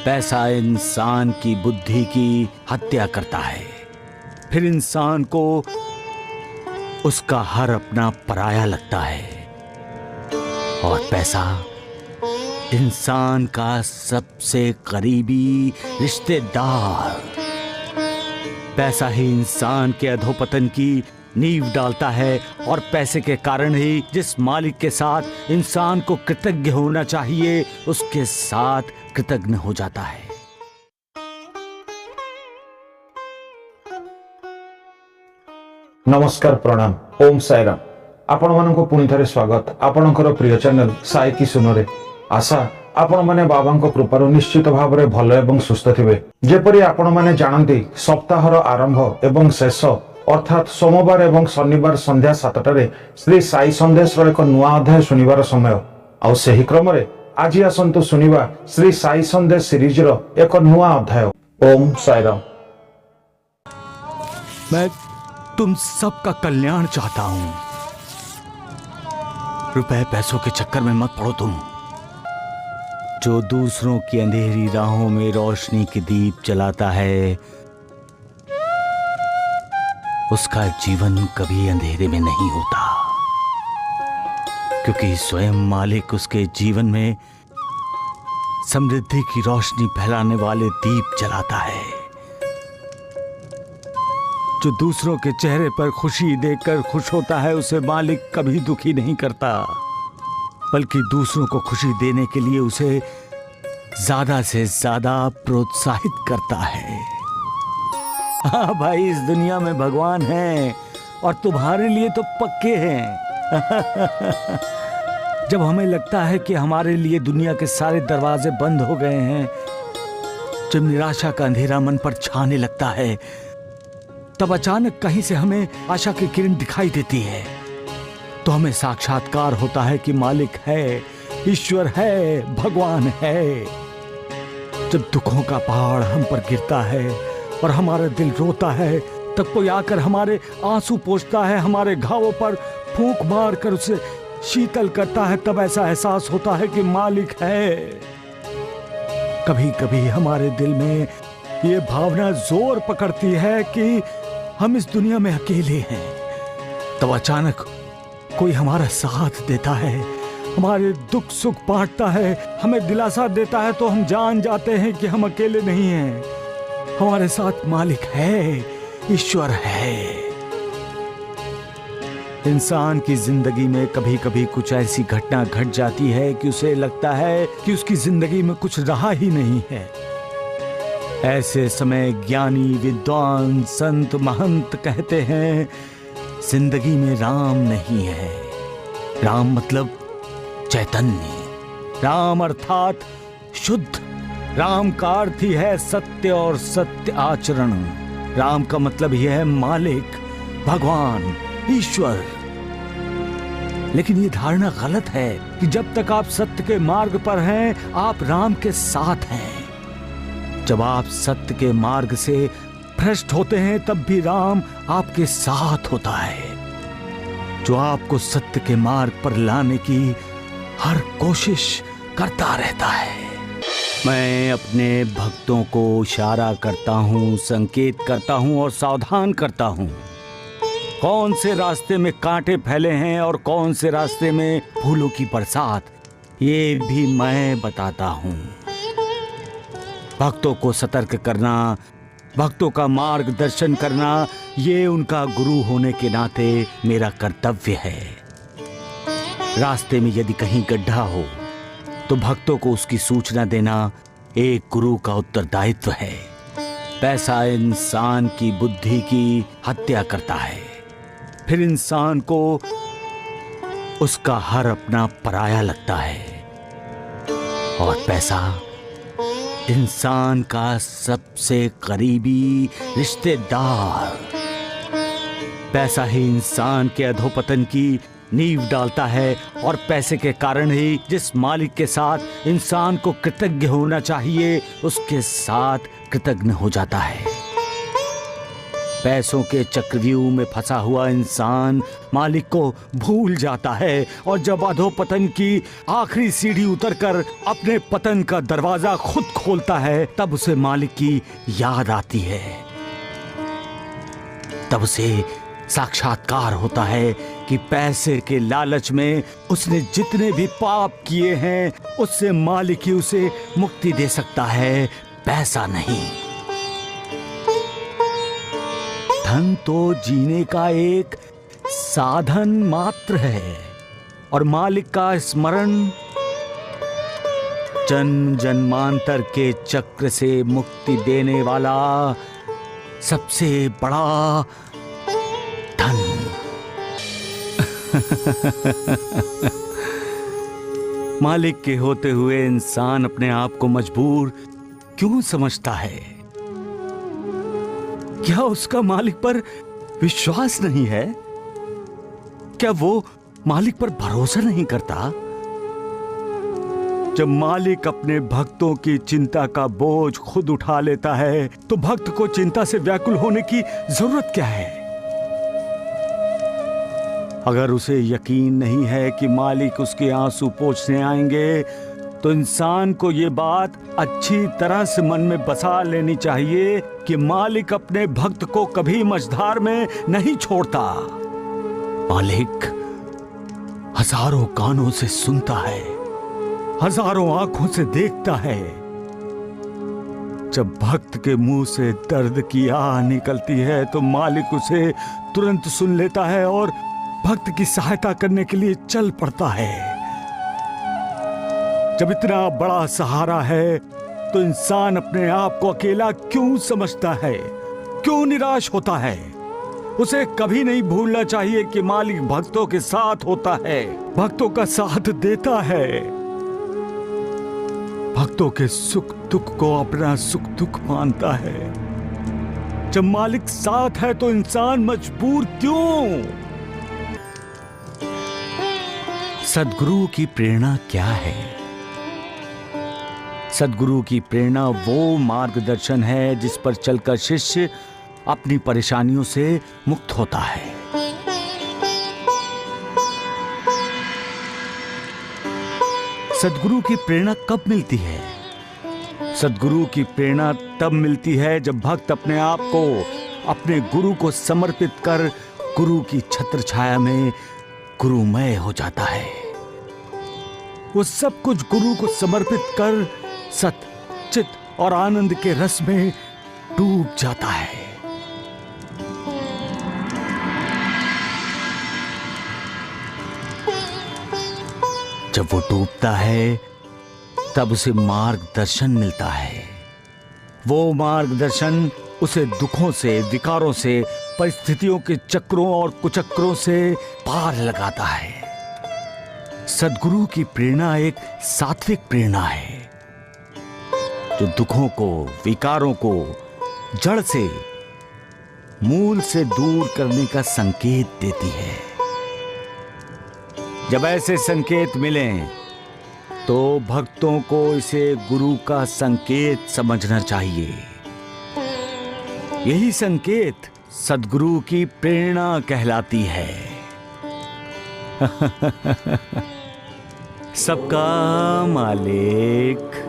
पैसा इंसान की बुद्धि की हत्या करता है, फिर इंसान को उसका हर अपना पराया लगता है। और पैसा इंसान का सबसे करीबी रिश्तेदार। पैसा ही इंसान के अधोपतन की नींव डालता है और पैसे के कारण ही जिस मालिक के साथ इंसान को कृतज्ञ होना चाहिए उसके साथ कृतज्ञ हो जाता है। नमस्कार, प्रणाम, ओम साईराम। आपण मानक पुणी थे स्वागत आपणकर प्रिय चैनल साई की सुनरे। आशा आपण माने बाबांको कृपारु निश्चित भाव में भल एवं सुस्थ थिबे। जेपरि आपण माने जानती सप्ताहर आरंभ एवं शेष अर्थात सोमवार एवं शनिवार संध्या 7टारे श्री साई संदेश एक नुआ अध्याय सुनिबार समय। आउ सेही क्रम रे आज आसंतु सुनिबा श्री साई संदेश सीरीज रो एक नुआ अध्याय। ओम साईराम। मैं तुम सबका कल्याण चाहता हूं। रुपए पैसों के चक्कर में मत पड़ो तुम। जो दूसरों की अंधेरी राहों में रोशनी के दीप जलाता है उसका जीवन कभी अंधेरे में नहीं होता, क्योंकि स्वयं मालिक उसके जीवन में समृद्धि की रोशनी फैलाने वाले दीप जलाता है। जो दूसरों के चेहरे पर खुशी देखकर खुश होता है उसे मालिक कभी दुखी नहीं करता, बल्कि दूसरों को खुशी देने के लिए उसे ज्यादा से ज्यादा प्रोत्साहित करता है। हाँ भाई, इस दुनिया में भगवान हैं और तुम्हारे लिए तो पक्के हैं। जब हमें लगता है कि हमारे लिए दुनिया के सारे दरवाजे बंद हो गए हैं, जब निराशा का अंधेरा मन पर छाने लगता है, तब अचानक कहीं से हमें आशा की किरण दिखाई देती है। तो हमें साक्षात्कार होता है कि मालिक है, ईश्वर है, भगवान है। जब दुखों का पहाड़ हम पर गिरता है और हमारा दिल रोता है, तब कोई आकर हमारे आंसू पोंछता है, हमारे घावों पर फूंक मार कर उसे शीतल करता है। तब ऐसा एहसास होता है कि मालिक है। कभी कभी हमारे दिल में ये भावना जोर पकड़ती है कि हम इस दुनिया में अकेले हैं। तब अचानक कोई हमारा साथ देता है, हमारे दुख सुख बांटता है, हमें दिलासा देता है, तो हम जान जाते हैं कि हम अकेले नहीं हैं। हमारे साथ मालिक है, ईश्वर है। इंसान की जिंदगी में कभी कभी कुछ ऐसी घटना घट जाती है कि उसे लगता है कि उसकी जिंदगी में कुछ रहा ही नहीं है। ऐसे समय ज्ञानी, विद्वान, संत, महंत कहते हैं जिंदगी में राम नहीं है। राम मतलब चैतन्य, राम अर्थात शुद्ध। राम का अर्थ ही है सत्य और सत्य आचरण। राम का मतलब यह है मालिक, भगवान, ईश्वर। लेकिन यह धारणा गलत है कि जब तक आप सत्य के मार्ग पर हैं आप राम के साथ हैं। जब आप सत्य के मार्ग से भ्रष्ट होते हैं तब भी राम आपके साथ होता है, जो आपको सत्य के मार्ग पर लाने की हर कोशिश करता रहता है। मैं अपने भक्तों को इशारा करता हूँ, संकेत करता हूँ और सावधान करता हूँ। कौन से रास्ते में कांटे फैले हैं और कौन से रास्ते में फूलों की बरसात, ये भी मैं बताता हूँ। भक्तों को सतर्क करना, भक्तों का मार्गदर्शन करना, ये उनका गुरु होने के नाते मेरा कर्तव्य है। रास्ते में यदि कहीं गड्ढा हो तो भक्तों को उसकी सूचना देना एक गुरु का उत्तरदायित्व है। पैसा इंसान की बुद्धि की हत्या करता है, फिर इंसान को उसका हर अपना पराया लगता है। और पैसा इंसान का सबसे करीबी रिश्तेदार। पैसा ही इंसान के अधोपतन की नींव डालता है और पैसे के कारण ही जिस मालिक के साथ इंसान को कृतज्ञ होना चाहिए उसके साथ कृतज्ञ हो जाता है। पैसों के चक्रव्यूह में फंसा हुआ इंसान मालिक को भूल जाता है और जब अधोपतन की आखिरी सीढ़ी उतरकर अपने पतन का दरवाजा खुद खोलता है, तब उसे मालिक की याद आती है। तब उसे साक्षात्कार होता है कि पैसे के लालच में उसने जितने भी पाप किए हैं, उससे मालिक ही उसे मुक्ति दे सकता है, पैसा नहीं। धन तो जीने का एक साधन मात्र है और मालिक का स्मरण जन्म जन्मांतर के चक्र से मुक्ति देने वाला सबसे बड़ा धन। मालिक के होते हुए इंसान अपने आप को मजबूर क्यों समझता है? क्या उसका मालिक पर विश्वास नहीं है? क्या वो मालिक पर भरोसा नहीं करता? जब मालिक अपने भक्तों की चिंता का बोझ खुद उठा लेता है, तो भक्त को चिंता से व्याकुल होने की जरूरत क्या है? अगर उसे यकीन नहीं है कि मालिक उसके आंसू पोंछने आएंगे, तो इंसान को ये बात अच्छी तरह से मन में बसा लेनी चाहिए कि मालिक अपने भक्त को कभी मझधार में नहीं छोड़ता। मालिक हजारों कानों से सुनता है, हजारों आंखों से देखता है। जब भक्त के मुंह से दर्द की आह निकलती है, तो मालिक उसे तुरंत सुन लेता है और भक्त की सहायता करने के लिए चल पड़ता है। जब इतना बड़ा सहारा है, तो इंसान अपने आप को अकेला क्यों समझता है? क्यों निराश होता है? उसे कभी नहीं भूलना चाहिए कि मालिक भक्तों के साथ होता है, भक्तों का साथ देता है, भक्तों के सुख दुख को अपना सुख दुख मानता है। जब मालिक साथ है तो इंसान मजबूर क्यों? सद्गुरु की प्रेरणा क्या है? सद्गुरु की प्रेरणा वो मार्गदर्शन है जिस पर चलकर शिष्य अपनी परेशानियों से मुक्त होता है। सद्गुरु की प्रेरणा कब मिलती है? सद्गुरु की प्रेरणा तब मिलती है जब भक्त अपने आप को अपने गुरु को समर्पित कर गुरु की छत्र छाया में गुरुमय हो जाता है। वो सब कुछ गुरु को समर्पित कर सत, चित और आनंद के रस में डूब जाता है। जब वो डूबता है, तब उसे मार्गदर्शन मिलता है। वो मार्गदर्शन उसे दुखों से, विकारों से, परिस्थितियों के चक्रों और कुचक्रों से पार लगाता है। सद्गुरु की प्रेरणा एक सात्विक प्रेरणा है जो दुखों को, विकारों को जड़ से, मूल से दूर करने का संकेत देती है। जब ऐसे संकेत मिलें, तो भक्तों को इसे गुरु का संकेत समझना चाहिए। यही संकेत सद्गुरु की प्रेरणा कहलाती है। सबका मालिक